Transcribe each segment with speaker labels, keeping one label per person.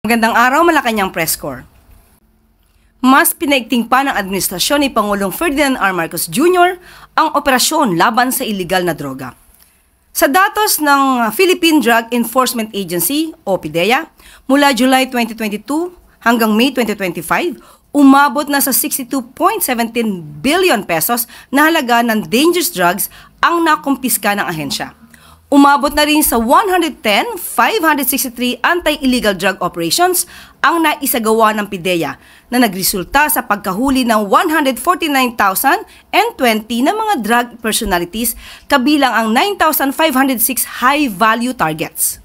Speaker 1: Magandang araw, Malacanang Press Corps. Mas pinaigting pa ng administrasyon ni Pangulong Ferdinand R. Marcos Jr. ang operasyon laban sa iligal na droga. Sa datos ng Philippine Drug Enforcement Agency o PDEA, mula July 2022 hanggang May 2025, umabot na sa 62.17 billion pesos na halaga ng dangerous drugs ang nakumpiska ng ahensya. Umabot na rin sa 110,563 anti-illegal drug operations ang naisagawa ng PDEA na nagresulta sa pagkahuli ng 149,020 na mga drug personalities kabilang ang 9,506 high-value targets.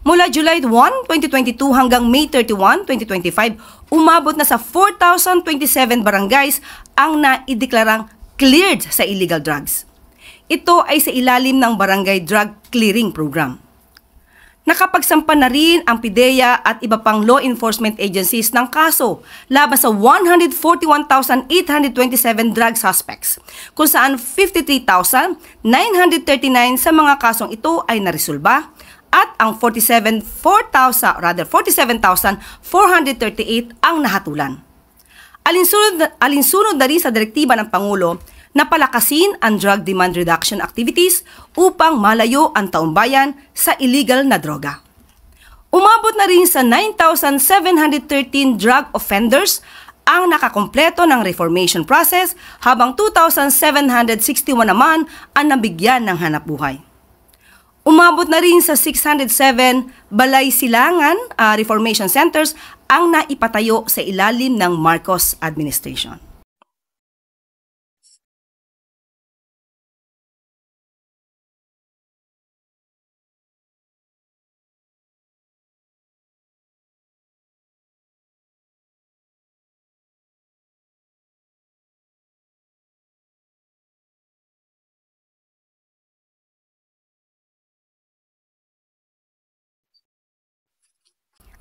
Speaker 1: Mula July 1, 2022 hanggang May 31, 2025, umabot na sa 4,027 barangays ang naideklarang cleared sa illegal drugs. Ito ay sa ilalim ng Barangay Drug Clearing Program. Nakapagsampa na rin ang PDEA at iba pang law enforcement agencies ng kaso laban sa 141,827 drug suspects, kung saan 53,939 sa mga kasong ito ay naresolba at ang 47,438 ang nahatulan. Alinsunod na rin sa direktiba ng Pangulo na palakasin ang drug demand reduction activities upang malayo ang taumbayan sa illegal na droga. Umabot na rin sa 9,713 drug offenders ang nakakompleto ng reformation process habang 2,761 naman ang nabigyan ng hanapbuhay. Umabot na rin sa 607 balay silangan reformation centers ang naipatayo sa ilalim ng Marcos administration.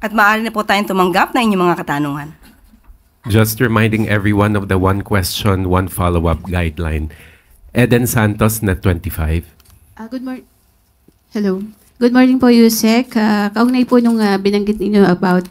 Speaker 1: At maaari na po tayong tumanggap na inyong mga katanungan.
Speaker 2: Just reminding everyone of the one question, one follow-up guideline. Eden Santos, Net 25.
Speaker 3: Good morning. Hello. Good morning po, Yusek. Kaugnay po nung binanggit niyo about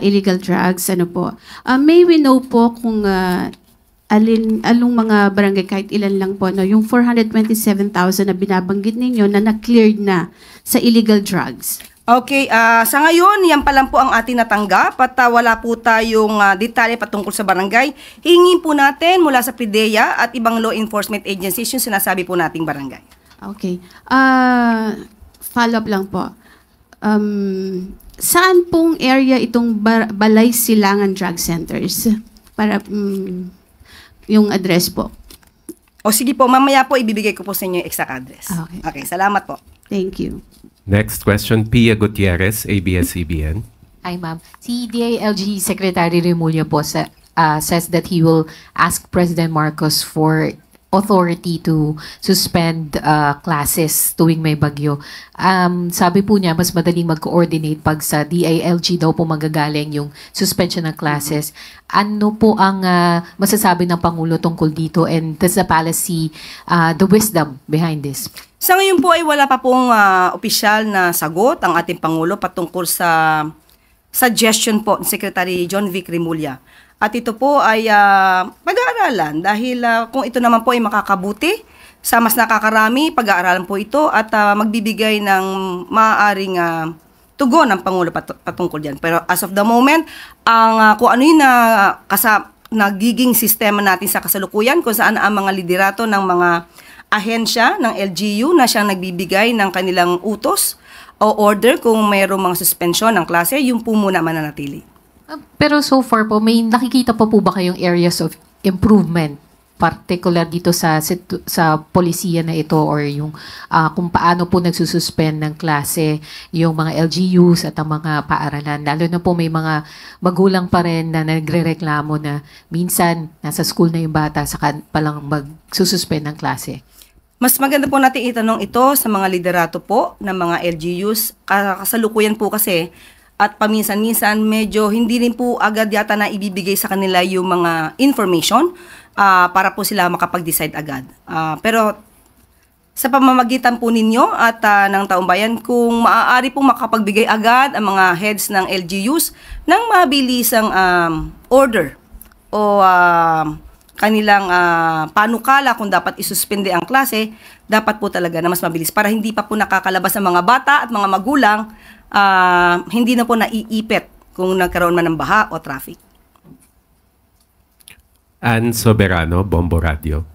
Speaker 3: illegal drugs. Ano po? May we know po kung along mga barangay, kahit ilan lang po, no, yung 427,000 na binabanggit ninyo na na-cleared na sa illegal drugs?
Speaker 1: Okay, sa ngayon, yan pa lang po ang ating natanggap at wala po tayong detalye patungkol sa barangay. Hingin po natin mula sa PDEA at ibang law enforcement agencies yung sinasabi po nating barangay.
Speaker 3: Okay. Follow-up lang po. Saan pong area itong Balay Silangan Drug Centers? Para yung address po.
Speaker 1: O sige po, mamaya po ibibigay ko po sa inyo yung exact address. Okay, salamat po.
Speaker 3: Thank you.
Speaker 2: Next question, Pia Gutierrez, ABS-CBN.
Speaker 4: Hi, ma'am. Si DILG Secretary Remulla po says that he will ask President Marcos for authority to suspend classes tuwing may bagyo. Sabi po niya, mas madaling mag-coordinate pag sa DILG daw po magagaling yung suspension ng classes. Ano po ang masasabi ng Pangulo tungkol dito, and does the palace see the wisdom behind this?
Speaker 1: Sa ngayon po ay wala pa pong opisyal na sagot ang ating Pangulo patungkol sa suggestion po ni Secretary John Vic Remulla. At ito po ay pag-aaralan dahil kung ito naman po ay makakabuti sa mas nakakarami, pag-aaralan po ito at magbibigay ng maaaring tugon ng Pangulo patungkol dyan. Pero as of the moment, kung ano yung nagiging sistema natin sa kasalukuyan, kung saan ang mga liderato ng mga ahensya ng LGU na siyang nagbibigay ng kanilang utos o order kung mayroong mga suspension ng klase, yung po muna mananatili.
Speaker 4: Pero so far po, may nakikita po ba kayong areas of improvement, particular dito sa polisiya na ito, or yung kung paano po nagsususpend ng klase yung mga LGUs at ang mga paaralan? Lalo na po may mga magulang pa rin na nagrereklamo na minsan nasa school na yung bata saka palang magsususpend ng klase.
Speaker 1: Mas maganda po natin itanong ito sa mga liderato po ng mga LGUs. Kasalukuyan po kasi at paminsan-minsan medyo hindi rin po agad yata na ibibigay sa kanila yung mga information para po sila makapag-decide agad. Pero sa pamamagitan po ninyo at ng taong bayan kung maaari pong makapagbigay agad ang mga heads ng LGUs ng mabilisang order o kanilang panukala kung dapat isuspende ang klase, dapat po talaga na mas mabilis para hindi pa po nakakalabas ang mga bata at mga magulang, hindi na po naiipit kung nagkaroon man ng baha o traffic.
Speaker 2: Ann Soberano, Bombo Radio.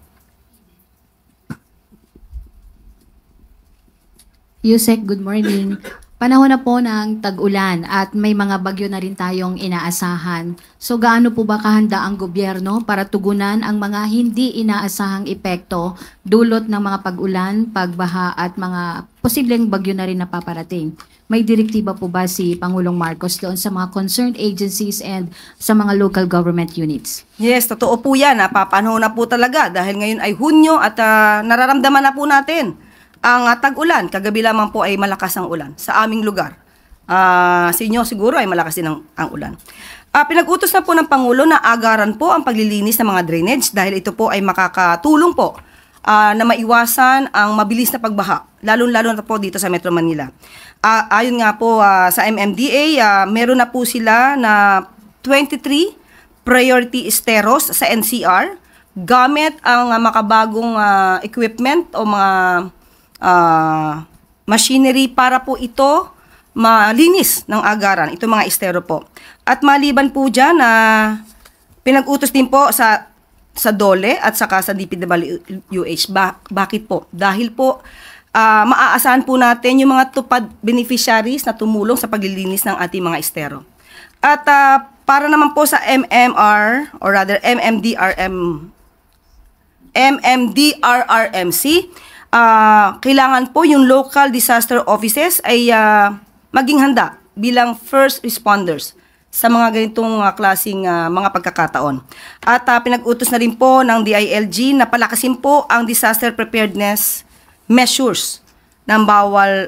Speaker 5: Yusek, good morning. Panahon na po ng tag-ulan at may mga bagyo na rin tayong inaasahan. So gaano po ba kahanda ang gobyerno para tugunan ang mga hindi inaasahang epekto dulot ng mga pag-ulan, pagbaha at mga posibleng bagyo na rin na paparating? May direktiba po ba si Pangulong Marcos doon sa mga concerned agencies and sa mga local government units?
Speaker 1: Yes, totoo po yan. Papanahon na po talaga dahil ngayon ay Hunyo at nararamdaman na po natin ang tag-ulan. Kagabi lamang po ay malakas ang ulan sa aming lugar. Sa inyo siguro ay malakas din ang ulan. Pinag-utos na po ng Pangulo na agaran po ang paglilinis ng mga drainage dahil ito po ay makakatulong po na maiwasan ang mabilis na pagbaha, lalo-lalo na po dito sa Metro Manila. Ayon nga po sa MMDA, meron na po sila na 23 priority esteros sa NCR gamit ang makabagong equipment o mga machinery para po ito malinis ng agaran, ito mga estero po. At maliban po dyan pinag-utos din po sa DOLE at saka sa DPWH. Bakit po? Dahil po maaasahan po natin yung mga tupad beneficiaries na tumulong sa paglilinis ng ating mga estero. At para naman po sa MMR or rather MMDRRMC, kailangan po yung local disaster offices ay maging handa bilang first responders sa mga ganitong klaseng mga pagkakataon. At pinag-utos na rin po ng DILG na palakasin po ang disaster preparedness measures ng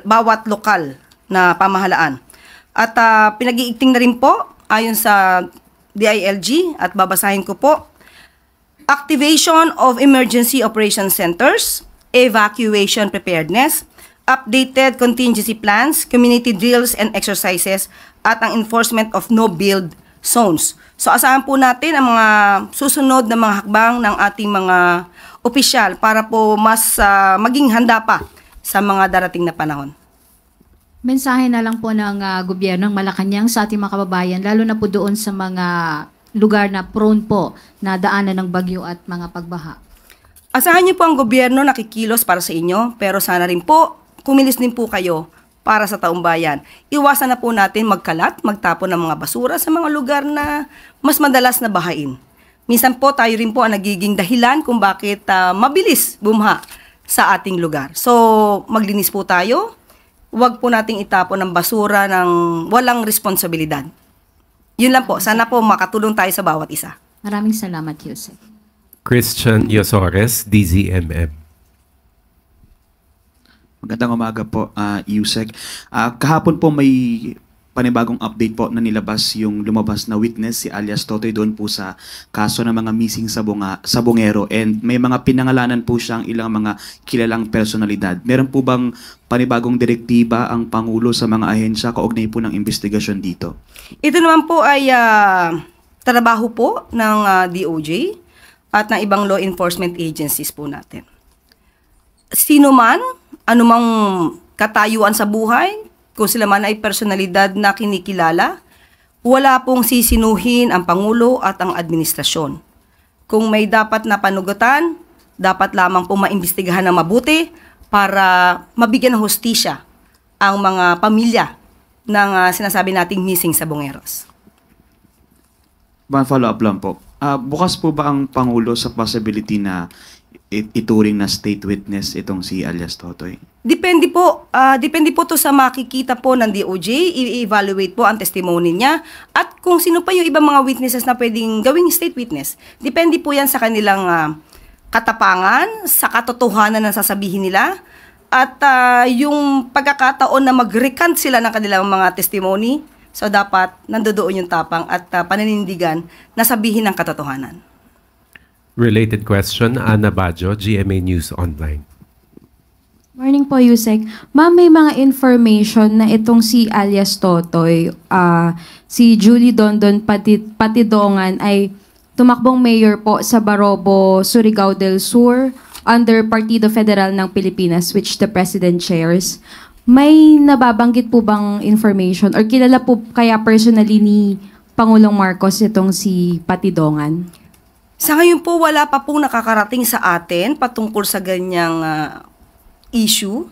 Speaker 1: bawat lokal na pamahalaan. At pinag-iigting na rin po ayon sa DILG at babasahin ko po, activation of emergency operation centers, evacuation preparedness, updated contingency plans, community drills and exercises, at ang enforcement of no-build zones. So asahan po natin ang mga susunod na mga hakbang ng ating mga opisyal para po mas maging handa pa sa mga darating na panahon.
Speaker 5: Mensahe na lang po ng gobyerno ng Malacanang sa ating mga kababayan, lalo na po doon sa mga lugar na prone po na daanan ng bagyo at mga pagbaha.
Speaker 1: Asahan niyo po ang gobyerno na kikilos para sa inyo, pero sana rin po kumilos din po kayo para sa taong bayan. Iwasan na po natin magkalat, magtapon ng mga basura sa mga lugar na mas madalas na bahain. Minsan po tayo rin po ang nagiging dahilan kung bakit mabilis bumha sa ating lugar. So maglinis po tayo, huwag po nating itapon ng basura ng walang responsibilidad. Yun lang po, sana po makatulong tayo sa bawat isa.
Speaker 5: Maraming salamat, Yusek.
Speaker 2: Christian Yosores, DZMM.
Speaker 6: Magandang umaga po, Yusek. Kahapon po may panibagong update po na nilabas yung lumabas na witness si alias Totoy doon po sa kaso ng mga missing sa Bungero, and may mga pinangalanan po siyang ilang mga kilalang personalidad. Meron po bang panibagong direktiba ang Pangulo sa mga ahensya kaugnay po ng investigasyon dito?
Speaker 1: Ito naman po ay trabaho po ng DOJ at ng ibang law enforcement agencies po natin. Sino man, anumang katayuan sa buhay, kung sila man ay personalidad na kinikilala, wala pong sisinuhin ang Pangulo at ang administrasyon. Kung may dapat na panugutan, dapat lamang pong maimbestigahan ng mabuti para mabigyan ng hustisya ang mga pamilya ng sinasabi nating missing sa Bungeros.
Speaker 6: Follow-up lang po. Bukas po ba ang Pangulo sa possibility na ituring na state witness itong si alias Totoy?
Speaker 1: Depende po. Depende po to sa makikita po ng DOJ. I-evaluate po ang testimony niya. At kung sino pa yung ibang mga witnesses na pwedeng gawing state witness. Depende po yan sa kanilang katapangan, sa katotohanan na sasabihin nila, at yung pagkakataon na mag-recant sila ng kanilang mga testimony. So dapat nandoon yung tapang at paninindigan na sabihin ng katotohanan.
Speaker 2: Related question, Ana Bajo, GMA News Online.
Speaker 7: Morning po, Yusek. Ma'am, may mga information na itong si alias Totoy, si Julie Dondon Patidongan ay tumakbong mayor po sa Barobo, Surigao del Sur under Partido Federal ng Pilipinas, which the President chairs. May nababanggit po bang information or kilala po kaya personally ni Pangulong Marcos itong si Patidongan?
Speaker 1: Sa ngayon po, wala pa pong nakakarating sa atin patungkol sa ganyang issue.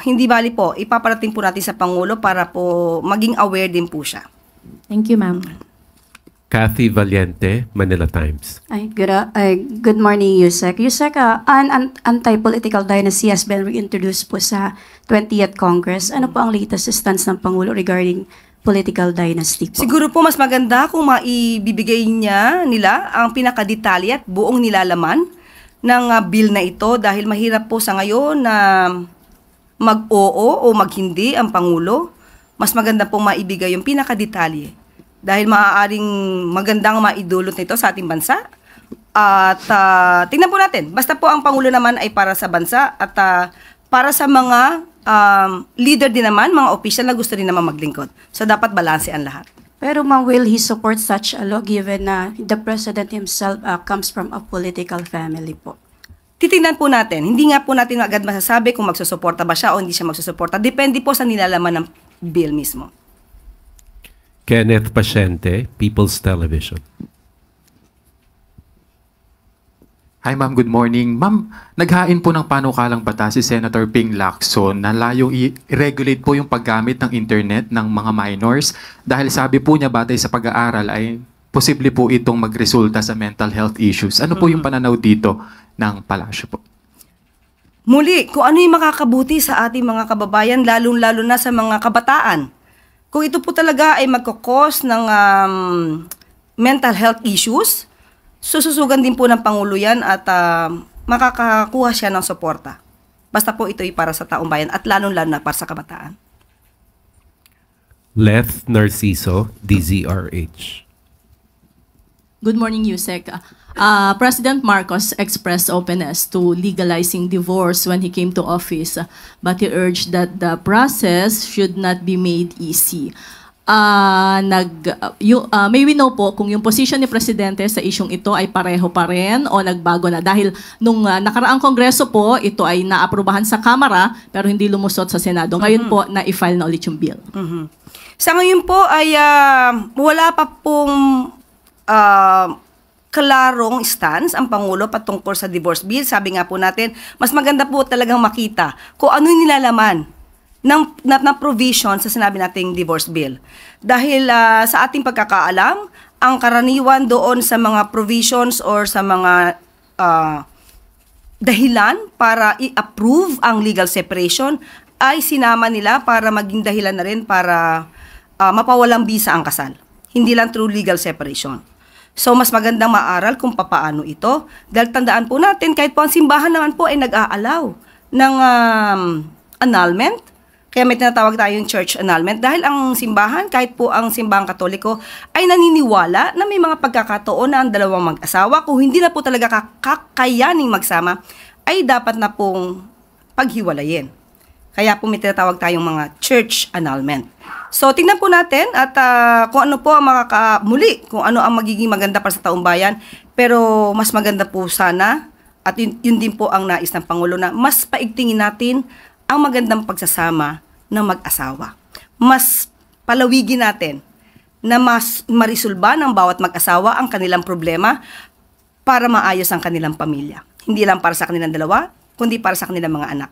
Speaker 1: Hindi bali po, ipaparating po natin sa Pangulo para po maging aware din po siya.
Speaker 7: Thank you, ma'am.
Speaker 2: Kathy Valiente, Manila Times.
Speaker 8: Good morning, Yusek. Yusek, an anti-political dynasty has been reintroduced po sa 20th Congress. Ano po ang latest stance ng Pangulo regarding political dynasty po?
Speaker 1: Siguro po mas maganda kung maibibigay nila ang pinakadetalye at buong nilalaman ng bill na ito dahil mahirap po sa ngayon na mag-oo o mag-hindi ang Pangulo. Mas maganda pong maibigay yung pinakadetalye dahil maaaring magandang maidulot nito sa ating bansa. At tingnan po natin, basta po ang Pangulo naman ay para sa bansa at para sa mga leader din naman, mga official na gusto rin naman maglingkod. So dapat balanse ang lahat.
Speaker 8: Pero ma'am, will he support such a law given na the President himself comes from a political family po?
Speaker 1: Titingnan po natin. Hindi nga po natin agad masasabi kung magsusuporta ba siya o hindi siya magsusuporta. Depende po sa nilalaman ng bill mismo.
Speaker 2: Kenneth Pasyente, People's Television.
Speaker 9: Hi ma'am, good morning. Ma'am, naghain po ng panukalang batas si Senator Ping Lacson na layong i-regulate po yung paggamit ng internet ng mga minors dahil sabi po niya batay sa pag-aaral ay posible po itong magresulta sa mental health issues. Ano po yung pananaw dito ng palasyo po?
Speaker 1: Muli, kung ano yung makakabuti sa ating mga kababayan, lalong-lalo na sa mga kabataan. Kung ito po talaga ay magkakos ng mental health issues, sususugan din po ng Pangulo yan at makakakuha siya ng suporta. Basta po ito ay para sa taong bayan at lalong-lalo na para sa kabataan.
Speaker 2: Leth Narciso, DZRH.
Speaker 10: Good morning, Yusek. President Marcos expressed openness to legalizing divorce when he came to office, but he urged that the process should not be made easy. May we know po kung yung position ni Presidente sa isyong ito ay pareho pa rin o nagbago na? Dahil nung nakaraang Kongreso po, ito ay naaprubahan sa Kamara pero hindi lumusot sa Senado. Ngayon po, na-i-file na ulit yung bill.
Speaker 1: Sa ngayon po ay wala pa pong klarong stance ang Pangulo patungkol sa divorce bill. Sabi nga po natin, mas maganda po talagang makita kung ano yung nilalaman ng provision sa sinabi nating divorce bill. Dahil sa ating pagkakaalam, ang karaniwan doon sa mga provisions or sa mga dahilan para i-approve ang legal separation ay sinama nila para maging dahilan na rin para mapawalang bisa ang kasal. Hindi lang through legal separation. So, mas magandang maaral kung papaano ito. Dahil tandaan po natin, kahit po ang simbahan naman po ay nag-aalaw ng annulment. Kaya may tinatawag tayong church annulment dahil ang simbahan, kahit po ang simbahang Katoliko, ay naniniwala na may mga pagkakataon na ang dalawang mag-asawa, kung hindi na po talaga kakayaning magsama, ay dapat na pong paghiwalayin. Kaya po may tinatawag tayong mga church annulment. So, tingnan po natin at kung ano po ang muli, kung ano ang magiging maganda para sa taong bayan. Pero mas maganda po sana, at yun din po ang nais ng Pangulo na mas paigtingin natin ang magandang pagsasama ng mag-asawa. Mas palawigin natin na mas marisolba ng bawat mag-asawa ang kanilang problema para maayos ang kanilang pamilya. Hindi lang para sa kanilang dalawa, kundi para sa kanilang mga anak.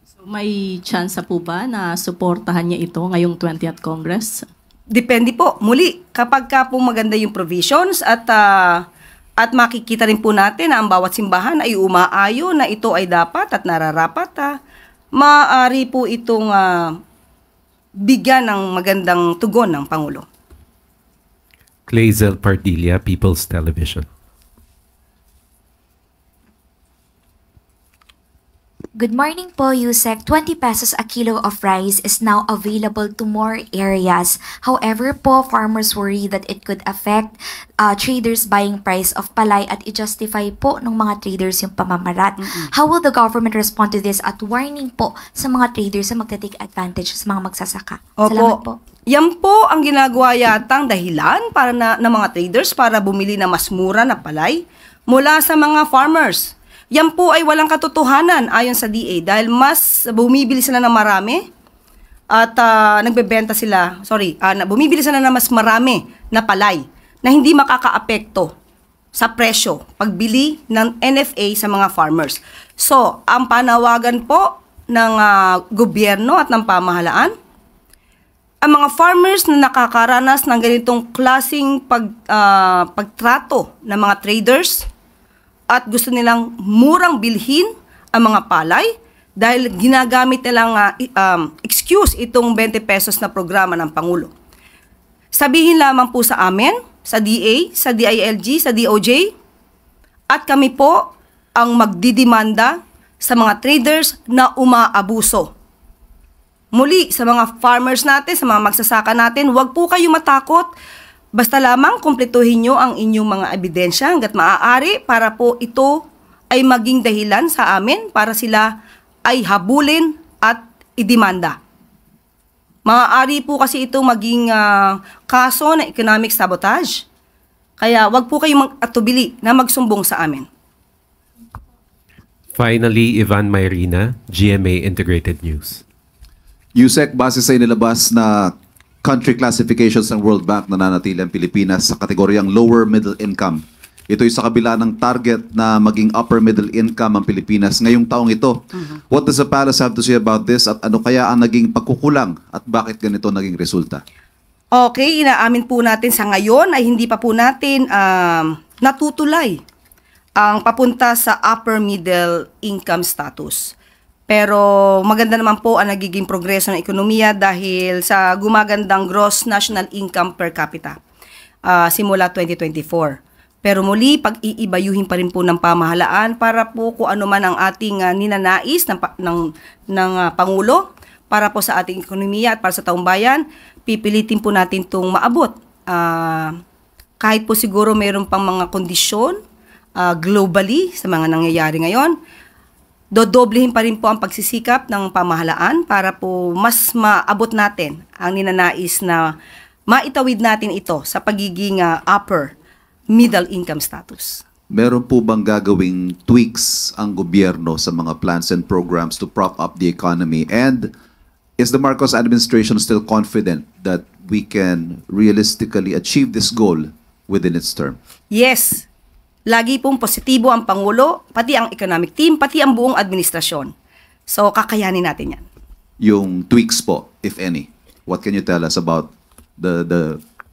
Speaker 10: So, may chance po ba na suportahan niya ito ngayong 20th Congress?
Speaker 1: Depende po. Muli, kapag ka po maganda yung provisions at makikita rin po natin na ang bawat simbahan ay umaayo na ito ay dapat at nararapat, maaari po itong bigyan ng magandang tugon ng Pangulo.
Speaker 2: Clazel Pardilla, People's Television.
Speaker 11: Good morning po, Yusek. 20 pesos a kilo of rice is now available to more areas. However po, farmers worry that it could affect traders buying price of palay at i-justify po ng mga traders yung pamamarat. How will the government respond to this at warning po sa mga traders na magta-take advantage sa mga magsasaka? Salamat po.
Speaker 1: Yan po ang ginagawa yatang dahilan para ng mga traders para bumili na mas mura na palay mula sa mga farmers. Yan po ay walang katotohanan ayon sa DA dahil mas bumibili sila ng marami at nagbebenta sila, bumibili sila ng mas marami na palay na hindi makakaapekto sa presyo pagbili ng NFA sa mga farmers. So, ang panawagan po ng gobyerno at ng pamahalaan, ang mga farmers na nakakaranas ng ganitong klaseng pagtrato ng mga traders at gusto nilang murang bilhin ang mga palay dahil ginagamit nilang excuse itong 20 pesos na programa ng Pangulo. Sabihin lamang po sa amin, sa DA, sa DILG, sa DOJ, at kami po ang magdidemanda sa mga traders na umaabuso. Muli, sa mga farmers natin, sa mga magsasaka natin, huwag po kayo matakot. Basta lamang kumpletuhin nyo ang inyong mga ebidensya hanggat maaari para po ito ay maging dahilan sa amin para sila ay habulin at idemanda. Maaari po kasi ito maging kaso na economic sabotage. Kaya wag po kayong atubili na magsumbong sa amin.
Speaker 2: Finally, Ivan Mayrina, GMA Integrated News.
Speaker 12: Yusek, base sa inilabas na country classifications ng World Bank, nananatili ang Pilipinas sa kategoryang lower middle income. Ito'y sa kabila ng target na maging upper middle income ang Pilipinas ngayong taong ito. What does the palace have to say about this at ano kaya ang naging pagkukulang at bakit ganito naging resulta?
Speaker 1: Okay, inaamin po natin sa ngayon ay hindi pa po natin natutulay ang papunta sa upper middle income status. Pero maganda naman po ang nagiging progreso ng ekonomiya dahil sa gumagandang gross national income per capita simula 2024. Pero muli, pag-iibayuhin pa rin po ng pamahalaan para po kung ano man ang ating ninanais ng Pangulo para po sa ating ekonomiya at para sa taong bayan, pipilitin po natin itong maabot. Kahit po siguro mayroon pang mga kondisyon globally sa mga nangyayari ngayon, dodoblehin pa rin po ang pagsisikap ng pamahalaan para po mas maabot natin ang ninanais na maitawid natin ito sa pagiging upper middle income status.
Speaker 12: Meron po bang gagawing tweaks ang gobyerno sa mga plans and programs to prop up the economy? And is the Marcos administration still confident that we can realistically achieve this goal within its term?
Speaker 1: Yes. Lagi pong positibo ang Pangulo, pati ang economic team, pati ang buong administrasyon. So, kakayanin natin yan.
Speaker 12: Yung tweaks po, if any, what can you tell us about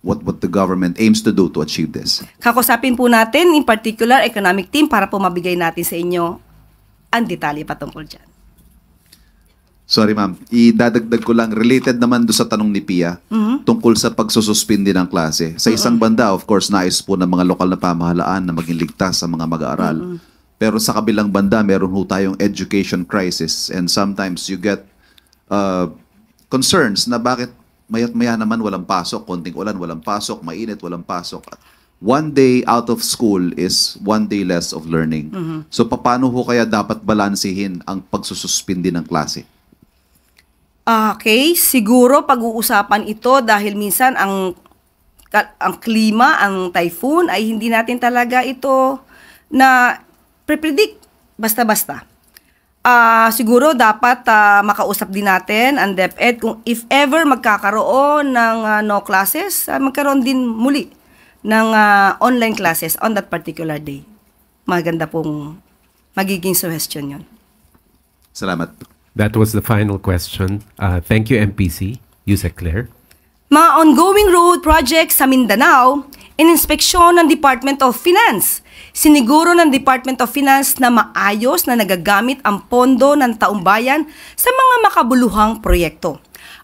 Speaker 12: what the government aims to do to achieve this?
Speaker 1: Kakusapin po natin, in particular, economic team, para po mabigay natin sa inyo ang detalye patungkol dyan.
Speaker 12: Sorry ma'am, idadagdag ko lang, related naman do sa tanong ni Pia, tungkol sa pagsususpindi ng klase. Sa isang banda, of course, nais po ng mga lokal na pamahalaan na maging ligtas sa mga mag-aaral. Pero sa kabilang banda, meron ho tayong education crisis and sometimes you get concerns na bakit maya't maya naman walang pasok, konting ulan, walang pasok, mainit, walang pasok. One day out of school is one day less of learning. So paano ho kaya dapat balansehin ang pagsususpindi ng klase?
Speaker 1: Okay, siguro pag-uusapan ito dahil minsan ang klima, ang typhoon ay hindi natin talaga ito na pre-predict basta-basta. Siguro dapat makausap din natin ang DepEd kung if ever magkakaroon ng no classes, magkaroon din muli ng online classes on that particular day. Maganda pong magiging suggestion yun.
Speaker 12: Salamat.
Speaker 2: That was the final question. Thank you, MPC. Yusek Claire.
Speaker 1: Mga ongoing road projects sa Mindanao, ininspeksyon ng Department of Finance. Siniguro ng Department of Finance na maayos na nagagamit ang pondo ng taumbayan sa mga makabuluhang proyekto.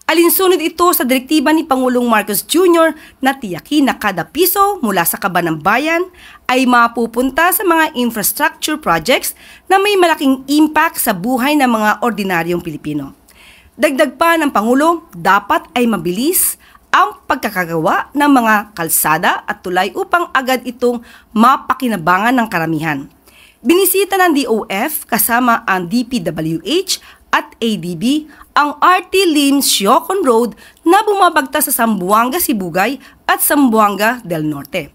Speaker 1: Alinsunod ito sa direktiba ni Pangulong Marcos Jr. na tiyakin na kada piso mula sa kaban ng bayan ay mapupunta sa mga infrastructure projects na may malaking impact sa buhay ng mga ordinaryong Pilipino. Dagdag pa ng Pangulo, dapat ay mabilis ang pagkakagawa ng mga kalsada at tulay upang agad itong mapakinabangan ng karamihan. Binisita ng DOF kasama ang DPWH at ADB ang RT Lim Siocon Road na bumabagta sa Zamboanga, Sibugay at Zamboanga del Norte.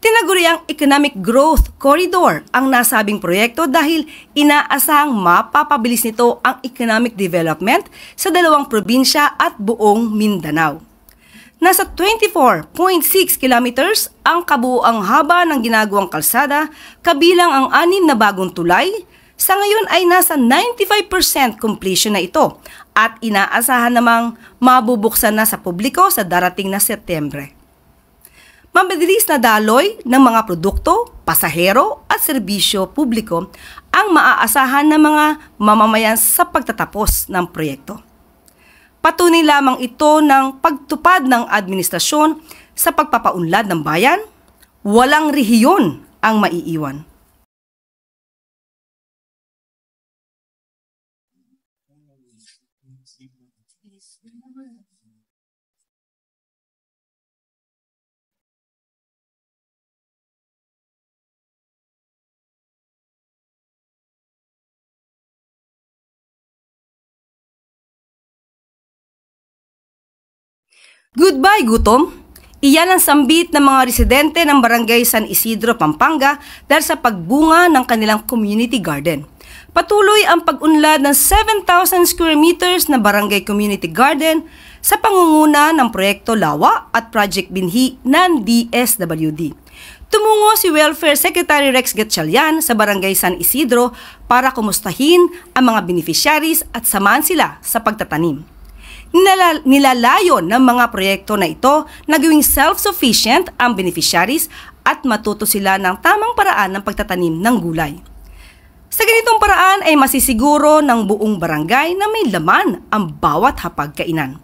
Speaker 1: Tinaguriang Economic Growth Corridor ang nasabing proyekto dahil inaasahang mapapabilis nito ang economic development sa dalawang probinsya at buong Mindanao. Nasa 24.6 kilometers ang kabuuang haba ng ginagawang kalsada, kabilang ang 6 na bagong tulay. Sa ngayon ay nasa 95% completion na ito at inaasahan namang mabubuksan na sa publiko sa darating na Setyembre. Mabilis na daloy ng mga produkto, pasahero at serbisyo publiko ang maaasahan ng mga mamamayan sa pagtatapos ng proyekto. Patunay lamang ito ng pagtupad ng administrasyon sa pagpapaunlad ng bayan, walang rehiyon ang maiiwan. Goodbye, gutom! Iyan ang sambit ng mga residente ng Barangay San Isidro, Pampanga dahil sa pagbunga ng kanilang community garden. Patuloy ang pag-unlad ng 7,000 square meters na barangay community garden sa pangunguna ng Proyekto Lawa at Project Binhi ng DSWD. Tumungo si Welfare Secretary Rex Gatchalian sa Barangay San Isidro para kumustahin ang mga beneficiaries at samahan sila sa pagtatanim. Nilalayon ng mga proyekto na ito na gawing self-sufficient ang beneficiaries at matuto sila ng tamang paraan ng pagtatanim ng gulay. Sa ganitong paraan ay masisiguro ng buong barangay na may laman ang bawat hapagkainan.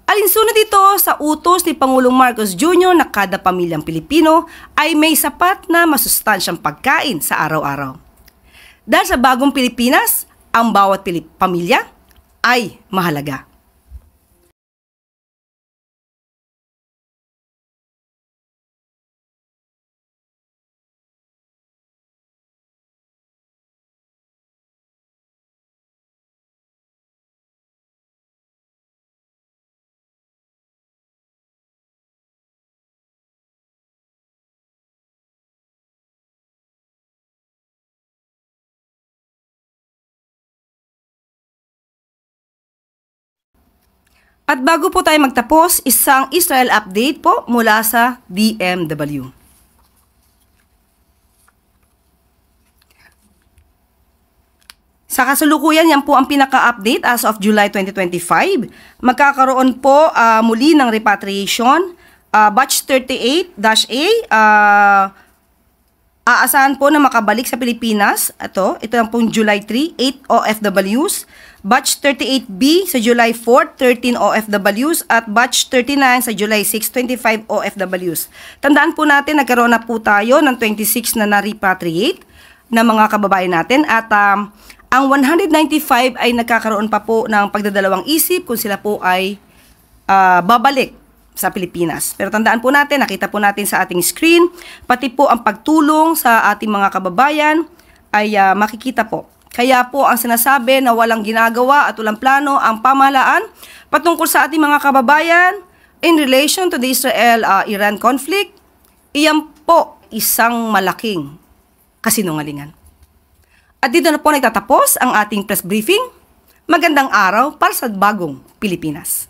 Speaker 1: Alinsunod ito sa utos ni Pangulong Marcos Jr. na kada pamilyang Pilipino ay may sapat na masustansyang pagkain sa araw-araw. Dahil sa bagong Pilipinas, ang bawat pamilya ay mahalaga. At bago po tayo magtapos, isang Israel update po mula sa DMW. Sa kasalukuyan, yan po ang pinaka-update as of July 2025. Magkakaroon po muli ng repatriation, batch 38-A, aasahan po na makabalik sa Pilipinas. Ito lang pong July 3, 8 OFWs. Batch 38B sa July 4, 13 OFWs at Batch 39 sa July 6, 25 OFWs. Tandaan po natin, nagkaroon na po tayo ng 26 na na-repatriate na mga kababayan natin at ang 195 ay nagkakaroon pa po ng pagdadalawang isip kung sila po ay babalik sa Pilipinas. Pero tandaan po natin, nakita po natin sa ating screen, pati po ang pagtulong sa ating mga kababayan ay makikita po. Kaya po ang sinasabi na walang ginagawa at walang plano ang pamahalaan patungkol sa ating mga kababayan in relation to the Israel-Iran conflict, iyan po isang malaking kasinungalingan. At dito na po nagtatapos ang ating press briefing. Magandang araw para sa bagong Pilipinas.